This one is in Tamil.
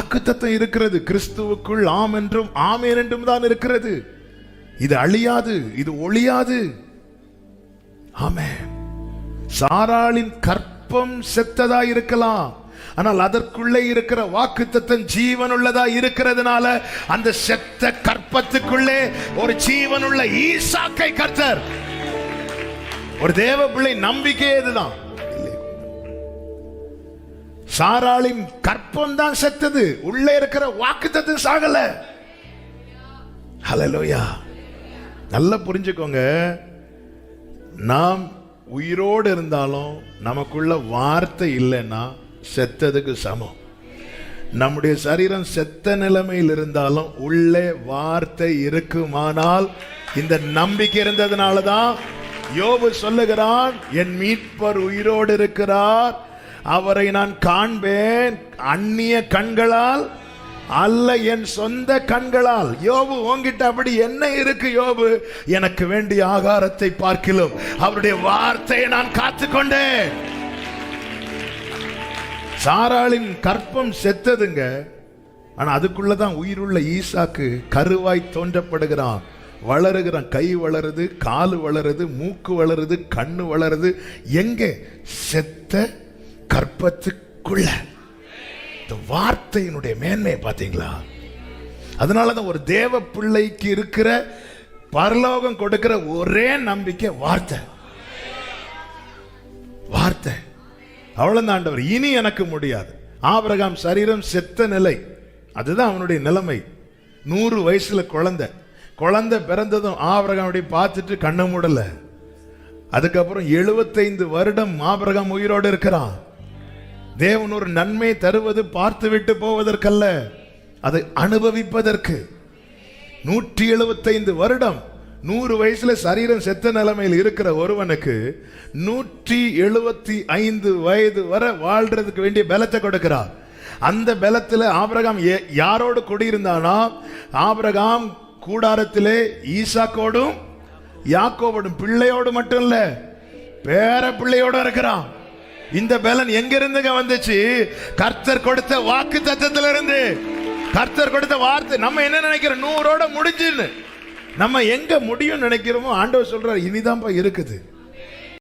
வாக்குத்தத்தம் இருக்கிறது. கிறிஸ்துவுக்குள் ஆம் என்றும் ஆமென் என்றும் தான் இருக்கிறது. இது அழியாது, இது ஒளியாது. ஆமென். சாராளின் கற்பம் செத்ததா இருக்கலாம், ஆனால் அதற்குள்ளே இருக்கிற வாக்குத்தத்தம் ஜீவனுள்ளதா இருக்கிறதுனால அந்த செத்த கற்பத்துக்குள்ளே ஒரு ஜீவனுள்ள ஈசாக்கை கர்த்தர், ஒரு தேவ பிள்ளை நம்பிக்கை இதுதான். சாராளின் கற்பம் தான் செத்தது, உள்ளே இருக்கிற வாக்குத்தத்தம் சாகல. ஹல்லேலூயா. நல்லா புரிஞ்சுக்கோங்க, நாம் உயிரோடு இருந்தாலும் நமக்குள்ள வார்த்தை இல்லைன்னா செத்ததுக்கு சமம். நம்முடைய சரீரம் செத்த நிலைமையில் இருந்தாலும் உள்ளே வார்த்தை இருக்குமானால், இந்த நம்பிக்கை இருந்ததுனால தான் யோபு சொல்லுகிறான், என் மீட்பர் உயிரோடு இருக்கிறார், அவரை நான் காண்பேன், அந்நிய கண்களால் அல்ல என் சொந்த கண்களால். யோபு, உன்கிட்ட அப்படி என்ன இருக்கு யோபு? எனக்கு வேண்டிய ஆகாரத்தை பார்க்கிலும் அவருடைய வார்த்தையை நான் காத்துக்கொண்டேன். சாராளின் கற்பம் செத்ததுங்க, ஆனா அதுக்குள்ளதான் உயிருள்ள ஈசாக்கு கருவாய் தோன்றப்படுகிறான், வளருகிறான். கை வளருது, காலு வளருது, மூக்கு வளருது, கண்ணு வளருது. எங்க? செத்த கற்பத்துக்குள்ள. இந்த வார்த்தையினுடைய மேன்மையை பார்த்தீங்களா? அதனாலதான் ஒரு தேவ பிள்ளைக்கு இருக்கிற பரலோகம் கொடுக்கிற ஒரே நம்பிக்கை வார்த்தை. வார்த்தை அவ்வளவு ஆண்டவர், இனி எனக்கு முடியாது. ஆபிரகாம் சரீரம் செத்த நிலை, அதுதான் அவனுடைய நிலைமை. 100 வயசுல குழந்தை பிறந்ததும் ஆபிரகாம் பார்த்துட்டு கண்ண மூடல. அதுக்கப்புறம் 75 வருடம் ஆபிரகாம் உயிரோடு இருக்கிறான். தேவன் ஒரு நன்மை தருவது பார்த்து விட்டு போவதற்கல்ல, அதை அனுபவிப்பதற்கு. 175 வருடம் 100 வயசுல சரீரம் செத்த நிலைமையில் இருக்கிற ஒருவனுக்கு 175 வயது வரை வாழ்றதுக்கு வேண்டிய பலத்தை கொடுக்கிறார். அந்த பலத்தில் ஆபிரகாம் யாரோடு குடியிருந்தானா? ஆபிரகாம் கூடாரத்திலே ஈசாக்கோடும் யாக்கோபோடும், பிள்ளையோடு மட்டும் இல்ல, பேர பிள்ளையோடு இருக்கிறான். இந்த பலன் எங்கிருந்து வந்துச்சு? கர்த்தர் கொடுத்த வாக்கு தத்தத்திலிருந்து, கர்த்தர் கொடுத்த வார்த்தை. நம்ம என்ன நினைக்கிறோம்? 100ஓட முடிஞ்சுன்னு. நம்ம எங்க முடியும் நினைக்கிறோமோ, ஆண்டவர் சொல்றார் இனிதான்ப்பா இருக்குது.